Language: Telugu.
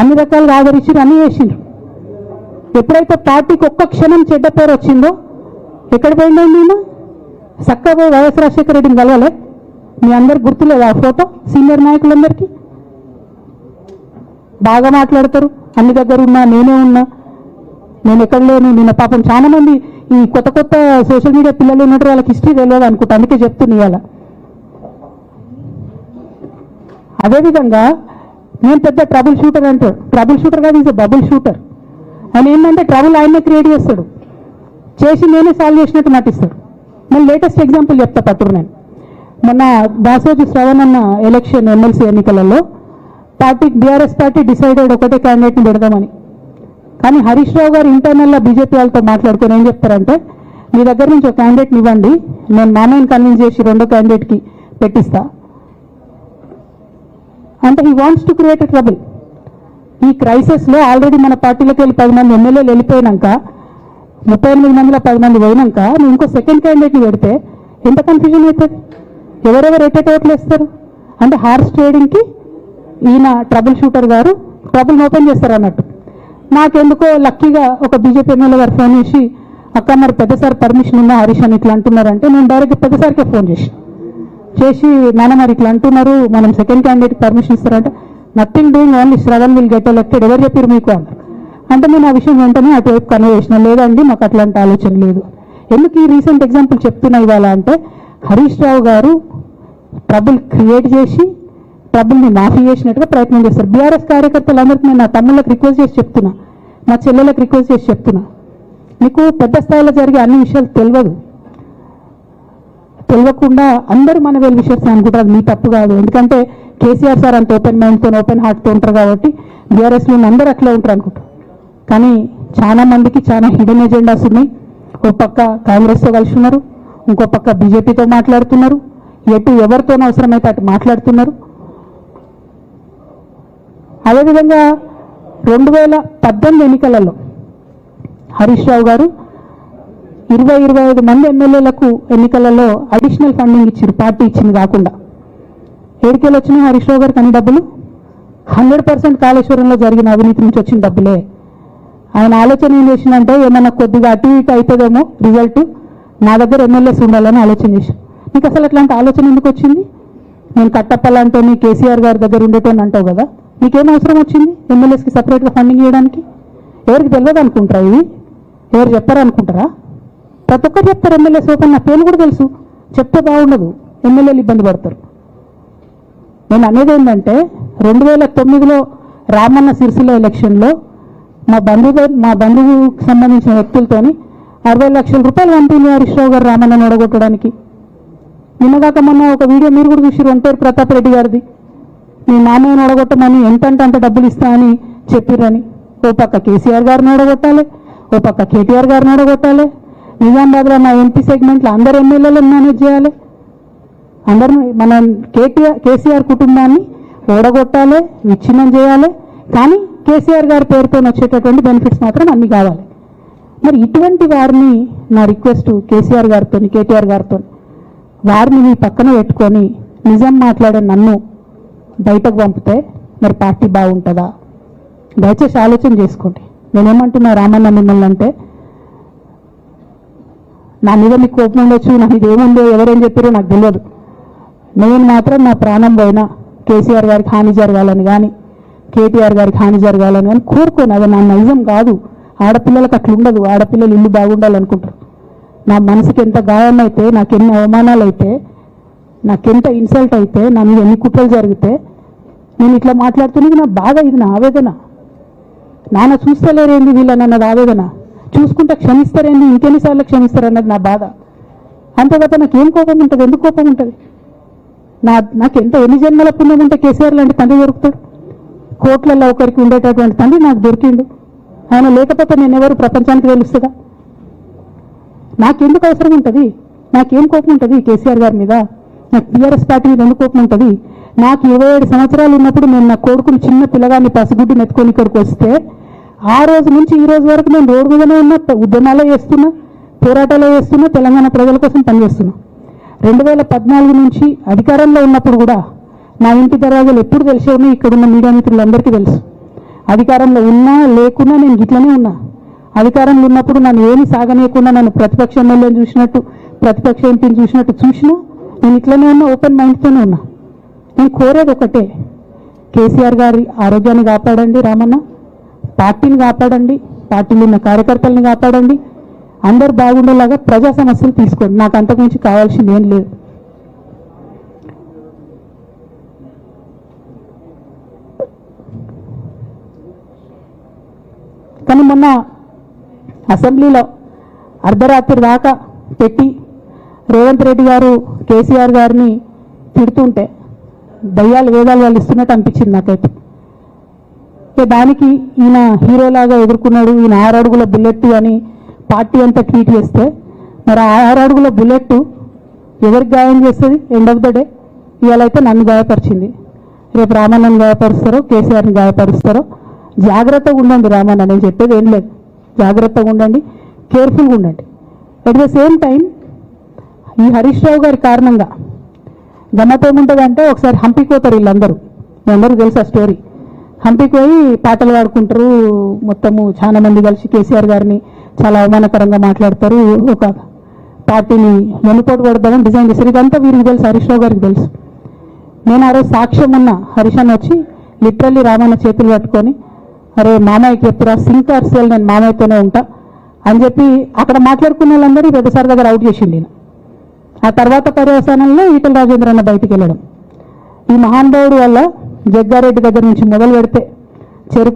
అన్ని రకాలుగా ఆదరించారు, అన్ని చేసిండ్రు. ఎప్పుడైతే పార్టీకి ఒక్క క్షణం చెడ్డ పేరు వచ్చిందో ఎక్కడ పోయిందండి ఈయన? చక్కగా పోయి వైఎస్ రాజశేఖర రెడ్డిని కలవలే? మీ అందరికి గుర్తులేదు ఆ ఫోటో? సీనియర్ నాయకులందరికీ బాగా మాట్లాడతారు, అన్ని దగ్గర ఉన్నా, నేనే ఉన్నా, నేను ఎక్కడ లేను. నిన్న పాపం చాలా మంది ఈ కొత్త కొత్త సోషల్ మీడియా పిల్లలు ఉన్నట్టు వాళ్ళకి హిస్టరీ తెలియదు అనుకుంటా, అందుకే చెప్తున్నా ఇవాళ. అదేవిధంగా నేను పెద్ద ట్రబుల్ షూటర్ అంటాడు. ట్రబుల్ షూటర్ కాదు, ఈజ్ బబుల్ షూటర్. ఆయన ఏంటంటే ట్రబుల్ ఆయనే క్రియేట్ చేస్తాడు, చేసి నేనే సాల్వ్ చేసినట్టు నటిస్తాడు. నేను లేటెస్ట్ ఎగ్జాంపుల్ చెప్తా పట్టురు. నేను మొన్న దాసోజు శ్రవణ్ అన్న ఎలక్షన్ ఎమ్మెల్సీ ఎన్నికలలో బీఆర్ఎస్ పార్టీ డిసైడెడ్ ఒకటే క్యాండిడేట్ని పెడదామని. కానీ హరీష్ రావు గారు ఇంటర్నల్గా బీజేపీ వాళ్ళతో మాట్లాడుకొని ఏం చెప్తారంటే, మీ దగ్గర నుంచి ఒక క్యాండిడేట్ని ఇవ్వండి, నేను మామయ్యని కన్విన్స్ చేసి రెండో క్యాండిడేట్కి పెట్టిస్తా అంటే he wants to create a trouble. ఈ క్రైసిస్లో ఆల్రెడీ మన పార్టీలోకి వెళ్ళి 10 మంది ఎమ్మెల్యేలు వెళ్ళిపోయినాక, 38 మందిలో 10 మంది పోయినాక నువ్వు ఇంకో సెకండ్ క్యాండిడేట్ని పెడితే ఎంత కన్ఫ్యూజన్ అవుతుంది? ఎవరెవరు ఓట్లు వేస్తారు? అంటే హార్స్ ట్రేడింగ్కి ఈయన ట్రబుల్ షూటర్ గారు ట్రబుల్ ఓపెన్ చేస్తారు అన్నట్టు. నాకెందుకో లక్కీగా ఒక బీజేపీ ఎమ్మెల్యే గారు ఫోన్ చేసి, అక్క మరి పెద్దసారి పర్మిషన్ ఉందా హరీష్ అని ఇట్లా అంటున్నారంటే, నేను డైరెక్ట్ పెద్దసారికే ఫోన్ చేసి నాన్న మరి ఇట్లా అంటున్నారు, మనం సెకండ్ క్యాండిడేట్ పర్మిషన్ ఇస్తారంటే, nothing doing, only Shravan will get elected, ఎవరు చెప్పారు మీకు అన్నారు. అంటే నేను ఆ విషయం వెంటనే అటువైపు కన్వే చేసిన, లేదండి మాకు అట్లాంటి ఆలోచన లేదు. ఎందుకు ఈ రీసెంట్ ఎగ్జాంపుల్ చెప్తున్నా ఇవాళ అంటే, హరీష్ రావు గారు ట్రబుల్ క్రియేట్ చేసి ట్రబుల్ని మాఫీ చేసినట్టుగా ప్రయత్నం చేస్తారు. బీఆర్ఎస్ కార్యకర్తలందరికీ నేను నా తమ్ముళ్ళకి రిక్వెస్ట్ చేసి చెప్తున్నా, నా చెల్లెలకు రిక్వెస్ట్ చేసి చెప్తున్నా, మీకు పెద్ద స్థాయిలో జరిగే అన్ని విషయాలు తెలియకుండా అందరూ మన వెల్ విషయర్స్ అనుకుంటారు. మీ తప్పు కాదు, ఎందుకంటే కేసీఆర్ సార్ అంత ఓపెన్ మైండ్తో ఓపెన్ హార్ట్తో ఉంటారు కాబట్టి బీఆర్ఎస్లో అందరూ అట్లా ఉంటారు అనుకుంటారు. కానీ చాలా మందికి చాలా హిడెన్ ఎజెండాస్ ఉన్నాయి. ఒక పక్క కాంగ్రెస్తో కలిసి ఉన్నారు, ఇంకో పక్క బీజేపీతో మాట్లాడుతున్నారు, ఎటు ఎవరితోనో అవసరమైతే అటు మాట్లాడుతున్నారు. అదేవిధంగా 2018 ఎన్నికలలో హరీష్ రావు గారు 20-25 మంది ఎమ్మెల్యేలకు ఎన్నికలలో అడిషనల్ ఫండింగ్ ఇచ్చారు, పార్టీ ఇచ్చింది కాకుండా. ఏడికెళ్ళి వచ్చినాయి హరీష్ రావు గారికి అన్ని డబ్బులు? 100% కాళేశ్వరంలో జరిగిన అవినీతి నుంచి వచ్చిన డబ్బులే. ఆయన ఆలోచన ఏం చేసిందంటే, ఏమన్నా కొద్దిగా అటు ఇటు అవుతుందేమో రిజల్ట్, నా దగ్గర ఎమ్మెల్యేస్ ఉండాలని ఆలోచన చేశాను. నీకు అసలు అట్లాంటి ఆలోచన ఎందుకు వచ్చింది? నేను కట్టప్పలంటే కేసీఆర్ గారి దగ్గర ఉండేటోని అంటావు కదా, నీకేం అవసరం వచ్చింది ఎమ్మెల్యేస్కి సపరేట్గా ఫండింగ్ చేయడానికి? ఎవరికి తెలియదు అనుకుంటారా? ఇది ఎవరు చెప్పారు అనుకుంటారా? ప్రతి ఒక్కరు చెప్తారు ఎమ్మెల్యేస్ ఓపెన్, నా పేరు కూడా తెలుసు, చెప్తే బాగుండదు, ఎమ్మెల్యేలు ఇబ్బంది పడతారు. నేను అనేది ఏంటంటే, 2009లో రామన్న సిరిసిల్ల ఎలక్షన్లో మా బంధువుకు సంబంధించిన వ్యక్తులతోని 60 లక్షల రూపాయలు పంపింది హరీష్ రావు గారు రామన్నను ఓడగొట్టడానికి. నిన్నగాక మొన్న ఒక వీడియో మీరు కూడా చూసి, ఒంటేరు ప్రతాప్ రెడ్డి గారిది, మీ మామయ్యను ఓడగొట్టమని ఎంతంటే అంత డబ్బులు ఇస్తా అని చెప్పిరని. ఓ పక్క కేసీఆర్ గారిని ఓడగొట్టాలి, ఓ పక్క కేటీఆర్ గారిని ఓడగొట్టాలి, నిజామాబాద్లో నా ఎంపీ సెగ్మెంట్లో అందరు ఎమ్మెల్యేలను మేనేజ్ చేయాలి, అందరిని మన కేసీఆర్ కుటుంబాన్ని ఓడగొట్టాలి, విచ్ఛిన్నం చేయాలి. కానీ కేసీఆర్ గారి పేరుతో వచ్చేటటువంటి బెనిఫిట్స్ మాత్రం అన్నీ కావాలి. మరి ఇటువంటి వారిని నా రిక్వెస్ట్ కేసీఆర్ గారితో, కేటీఆర్ గారితో, వారిని మీ పక్కన పెట్టుకొని నిజం మాట్లాడే నన్ను బయటకు పంపితే మరి పార్టీ బాగుంటుందా? దయచేసి ఆలోచన చేసుకోండి. నేనేమంటున్నా రామన్న మిమ్మల్ని అంటే, నా మీద మీకు కోపం ఉండొచ్చు, నాకు ఇది ఏముందో ఎవరేం చెప్పారో నాకు తెలియదు. నేను మాత్రం నా ప్రాణం పోయినా కేసీఆర్ గారికి హాని జరగాలని కానీ కేటీఆర్ గారికి హాని జరగాలని కానీ కోరుకోను. అది నా నైజం కాదు. ఆడపిల్లలకు అట్లా ఉండదు, ఆడపిల్లలు ఇల్లు బాగుండాలనుకుంటారు. నా మనసుకి ఎంత గాయం అయితే, నాకు ఎన్ని అవమానాలు అయితే, నాకెంత ఇన్సల్ట్ అయితే, నా మీద ఎన్ని కుట్రలు జరిగితే నేను ఇట్లా మాట్లాడుతున్నది నా బాధ, ఇది నా ఆవేదన. నాన్న చూస్తలేరేంది వీళ్ళనన్నది ఆవేదన, చూసుకుంటే క్షమిస్తారేంది, ఇంకెన్నిసార్లు క్షమిస్తారన్నది నా బాధ. అంతేకాక నాకేం కోపం ఉంటుంది? ఎందుకు కోపం ఉంటుంది? నాకు ఎంత ఎన్ని జన్మల పుణ్యం ఉంటే కేసీఆర్ లాంటి తండ్రి దొరుకుతాడు? కోట్లలో ఒకరికి ఉండేటటువంటి తండ్రి నాకు దొరికిండు. ఆయన లేకపోతే నేను ఎవరు ప్రపంచానికి తెలుస్తుందా? నాకెందుకు అవసరం ఉంటుంది? నాకేం కోపం ఉంటుంది కేసీఆర్ గారి మీద? నాకు టీఆర్ఎస్ పార్టీ మీద ఎందుకు కోపం ఉంటుంది? నాకు 27 సంవత్సరాలు ఉన్నప్పుడు నేను నా కొడుకుని, చిన్న పిల్లగాన్ని పసిగుడ్డిని ఎత్తుకొని ఇక్కడికి వస్తే, ఆ రోజు నుంచి ఈ రోజు వరకు నేను రోడ్డు మీదనే ఉన్నా, ఉద్యమాలే చేస్తున్నా, పోరాటాలే చేస్తున్నా, తెలంగాణ ప్రజల కోసం పనిచేస్తున్నా. 2014 నుంచి అధికారంలో ఉన్నప్పుడు కూడా నా ఇంటి దర్వాజాలు ఎప్పుడు తెలిసే ఉన్నాయి, ఇక్కడున్న మీడియా మిత్రులందరికీ తెలుసు. అధికారంలో ఉన్నా లేకున్నా నేను ఇట్లనే ఉన్నా. అధికారంలో ఉన్నప్పుడు నన్ను ఏమి సాగనీయకుండా నన్ను ప్రతిపక్ష ఎమ్మెల్యేని చూసినట్టు, ప్రతిపక్ష ఎంపీని చూసినట్టు చూసినా నేను ఇట్లనే ఉన్నా, ఓపెన్ మైండ్తోనే ఉన్నా. నేను కోరేది ఒకటే, కేసీఆర్ గారి ఆరోగ్యాన్ని కాపాడండి రామన్న, పార్టీని కాపాడండి, పార్టీలో ఉన్న కార్యకర్తలను కాపాడండి, అందరు బాగుండేలాగా ప్రజా సమస్యలు తీసుకోండి. నాకు అంతకుమించి కావాల్సింది ఏం లేదు. కానీ మొన్న అసెంబ్లీలో అర్ధరాత్రి దాకా పెట్టి రేవంత్ రెడ్డి గారు కేసీఆర్ గారిని తిడుతుంటే దయ్యాలు వేదాలు వాళ్ళు ఇస్తున్నట్టు అనిపించింది నాకైతే. దానికి ఈయన హీరోలాగా ఎదుర్కొన్నాడు, ఈయన 6 అడుగుల బుల్లెట్ అని పార్టీ అంతా ట్వీట్ చేస్తే, మరి 6 అడుగుల బుల్లెట్ ఎవరికి గాయం చేస్తుంది? ఎండ్ ఆఫ్ ద డే ఇవాళైతే నన్ను గాయపరిచింది, రేపు రామన్నను గాయపరుస్తారో కేసీఆర్ని గాయపరుస్తారో. జాగ్రత్తగా ఉండండి రామన్న, నేను చెప్పేది ఏం లేదు, జాగ్రత్తగా ఉండండి, కేర్ఫుల్గా ఉండండి. అట్ ద సేమ్ టైం ఈ హరీష్ రావు గారి కారణంగా గమ్మత్ ఏముంటుందంటే, ఒకసారి హంపికి పోతారు వీళ్ళందరూ, మీ అందరూ తెలుసు ఆ స్టోరీ. హంపికి పోయి పాటలు పాడుకుంటారు, మొత్తము చాలా మంది కలిసి కేసీఆర్ గారిని చాలా అవమానకరంగా మాట్లాడతారు, ఒక పార్టీని వెనుపోటు పడదామని డిజైన్ చేశారు. ఇదంతా వీరికి తెలుసు, హరీష్ రావు గారికి తెలుసు. నేను ఆ రోజు సాక్ష్యం ఉన్న హరీష్ అన్న వచ్చి లిటరల్లీ రామన్న చేతులు పట్టుకొని, అరే మామయ్యకి చెప్పురా, సింక్ ఆర్ సేల్, నేను మామయ్యతోనే ఉంటా అని చెప్పి అక్కడ మాట్లాడుకున్న వాళ్ళందరూ పెద్దసారి దగ్గర అవుట్ చేసిండి. ఆ తర్వాత పర్యవసానంలో ఈటల రాజేంద్ర అన్న బయటికి వెళ్ళడం. ఈ మహానుభావుడు వల్ల జగ్గారెడ్డి దగ్గర నుంచి మొదలు పెడితే చెరుకు